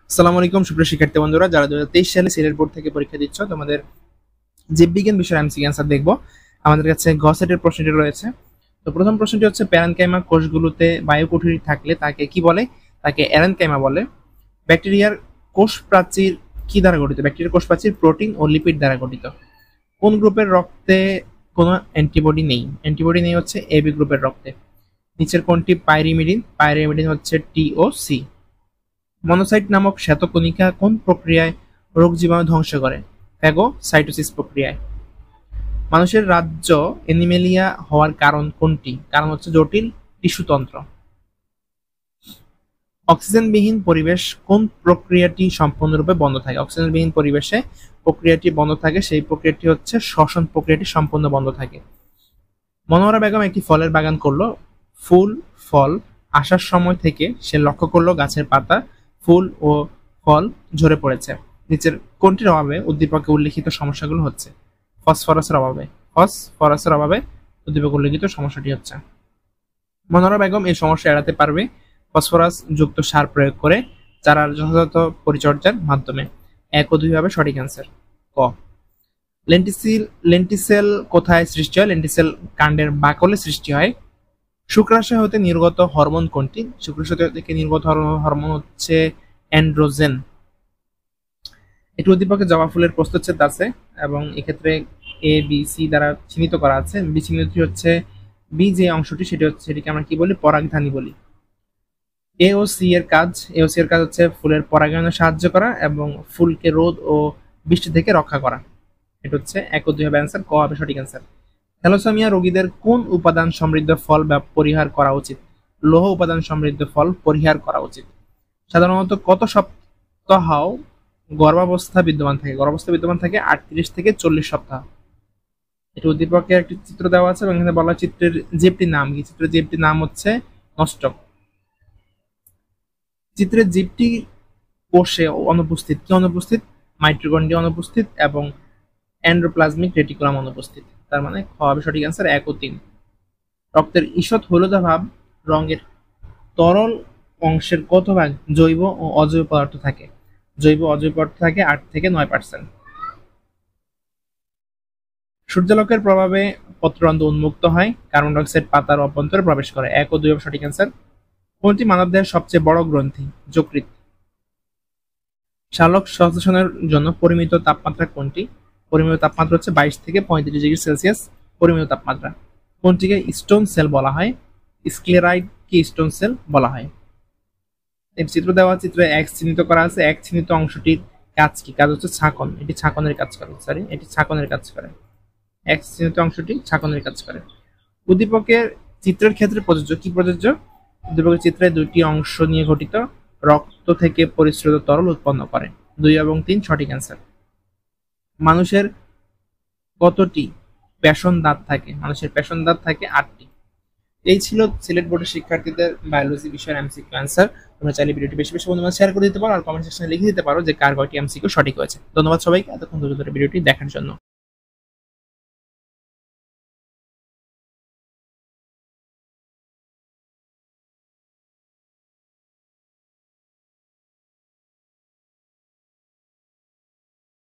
আসসালামু আলাইকুম সুপ্রিয় শিক্ষার্থী বন্ধুরা, যারা 2023 সালে সিলেট বোর্ড থেকে পরীক্ষা দিচ্ছ, তোমাদের জীববিজ্ঞান বিষয়ের এমসিকিউ অ্যান্সার দেখবো। আমাদের কাছে গ সেটের প্রশ্নটি রয়েছে। তো প্রথম প্রশ্নটি হচ্ছে, প্যারেনকাইমা কোষগুলোতে বায়ুকুঠুরি থাকলে তাকে কি বলে? তাকে এরেনকাইমা বলে। ব্যাকটেরিয়ার কোষ প্রাচীর কি দ্বারা গঠিত? ব্যাকটেরিয়ার কোষ প্রাচীর প্রোটিন ও লিপিড দ্বারা গঠিত। কোন গ্রুপের রক্তে কোনো অ্যান্টিবডি নেই? অ্যান্টিবডি নেই হচ্ছে এবি গ্রুপের রক্তে। নিচের কোনটি পাইরিমিডিন? পাইরিমিডিন হচ্ছে টিওসি। মনোসাইট নামক শ্বেতকণিকা কোন প্রক্রিয়ায় রোগ জীবাণু ধ্বংস করে? ফ্যাগোসাইটোসিস প্রক্রিয়ায়। মানুষের রাজ্য অ্যানিমেলিয়া হওয়ার কারণ কোনটি? কারণ হচ্ছে জটিল টিস্যুতন্ত্র। অক্সিজেনবিহীন পরিবেশ কোন প্রক্রিয়াটি সম্পূর্ণরূপে বন্ধ থাকে? অক্সিজেনবিহীন পরিবেশে প্রক্রিয়াটি বন্ধ থাকে, সেই প্রক্রিয়াটি হচ্ছে শ্বসন প্রক্রিয়াটি সম্পূর্ণ বন্ধ থাকে। মনোহরা বেগম একটি ফলের বাগান করলো। ফুল ফল আসার সময় থেকে সে লক্ষ্য করলো গাছের পাতা, ফুল ও ফল ঝরে পড়েছে। নিচের কোনটির অভাবে উদ্দীপকে উল্লিখিত সমস্যাগুলো হচ্ছে? ফসফরাসের অভাবে। ফসফরাসের অভাবে উদ্দীপকে উল্লিখিত সমস্যাটি হচ্ছে। মনোহরা বেগম এই সমস্যা এড়াতে পারবে ফসফরাস যুক্ত সার প্রয়োগ করে, চারার যথাযথ পরিচর্যার মাধ্যমে। 1 ও 2 হবে সঠিক অ্যান্সার। ক। লেন্টিসেল কোথায় সৃষ্টি হয়? লেন্টিসেল কাণ্ডের বাকলে সৃষ্টি হয়। শুক্রাশয় হতে নির্গত হরমোন কোনটি? শুক্রাশয় থেকে নির্গত হরমোন হচ্ছে অ্যান্ড্রোজেন। এটি উদ্দীপকে জবা ফুলের প্রস্থচ্ছেদ আছে এবং এক্ষেত্রে এ বি সি দ্বারা চিহ্নিত করা আছে। বি চিহ্নিত হচ্ছে বি যে অংশটি সেটিকে আমরা কি বলি? পরাগধানী বলি। এ ও সি এর কাজ হচ্ছে ফুলের পরাগায়নে সাহায্য করা এবং ফুলকে রোদ ও বৃষ্টি থেকে রক্ষা করা। এটা হচ্ছে 1 ও 2 হবে অ্যান্সার। ক হবে সঠিক অ্যান্সার। থ্যালাসেমিয়া রোগীদের কোন উপাদান সমৃদ্ধ ফল পরিহার করা উচিত? লৌহ উপাদান সমৃদ্ধ ফল পরিহার করা উচিত। সাধারণত কত সপ্তাহ গর্ভাবস্থা বিদ্যমান থাকে? গর্ভাবস্থা বিদ্যমান থাকে 38 থেকে 40 সপ্তাহ। এটা উদ্দীপকে একটি চিত্র দেওয়া আছে এবং এখানে বলা চিত্রের জীবটির নাম কি? চিত্রের জীবটির নাম হচ্ছে নষ্টক। চিত্রের জীবটি কোষে অনুপস্থিত। কি অনুপস্থিত? মাইটোকন্ড্রিয়া অনুপস্থিত এবং এন্ডোপ্লাজমিক রেটিকুলাম অনুপস্থিত। তার মানে খ হবে সঠিক অ্যান্সার। 1 ও 3। রক্তের ঈষৎ হলুদাভ রঙের তরল অংশের কত ভাগ জৈব ও অজৈব পদার্থ থাকে? জৈব অজৈব পদার্থ থাকে 8 থেকে 9%। সূর্যালোকের প্রভাবে পত্ররন্ধ্র উন্মুক্ত হয়, কার্বন ডাই অক্সাইড পাতার অভ্যন্তরে প্রবেশ করে। 1 ও 2 হবে সঠিক অ্যান্সার। কোনটি মানবদেহের সবচেয়ে বড় গ্রন্থি? যকৃৎ। শালক সংশ্লেষণের জন্য পরিমিত তাপমাত্রা কোনটি? পরিমিত তাপমাত্রা হচ্ছে 22 থেকে 35 ডিগ্রি সেলসিয়াস পরিমিত তাপমাত্রা। কোনটিকে স্টোন সেল বলা হয়? স্ক্লেরাইডকে স্টোন সেল বলা হয়। এর চিত্র দেওয়া, চিত্রে এক্স চিহ্নিত করা আছে। এক চিহ্নিত অংশটির কাজ কি? কাজ হচ্ছে ছাঁকন। এটি ছাঁকনের কাজ করে। এটি ছাঁকনের কাজ করে। এক্স চিহ্নিত অংশটি ছাঁকনের কাজ করে। উদ্দীপকের চিত্রের ক্ষেত্রে প্রযোজ্য। কি প্রযোজ্য? উদ্দীপকের চিত্রে দুটি অংশ নিয়ে গঠিত, রক্ত থেকে পরিশ্রুত তরল উৎপন্ন করে। 2 এবং 3 সঠিক অ্যান্সার। মানুষের কতটি পেষণ দাঁত থাকে? মানুষের পেষণ দাঁত থাকে 8টি। এই ছিল সিলেট বোর্ডের শিক্ষার্থীদের বায়োলজি বিষয়ের এমসিকিউ অ্যান্সার। তোমরা চাইলে ভিডিওটি বেশি বেশি বন্ধুদের শেয়ার করে দিতে পারো আর কমেন্ট সেকশনে লিখে দিতে পারো যে কার কয়টি এমসিকিউ সঠিক হয়েছে। ধন্যবাদ সবাইকে এতক্ষণ ধরে ভিডিওটি দেখার জন্য।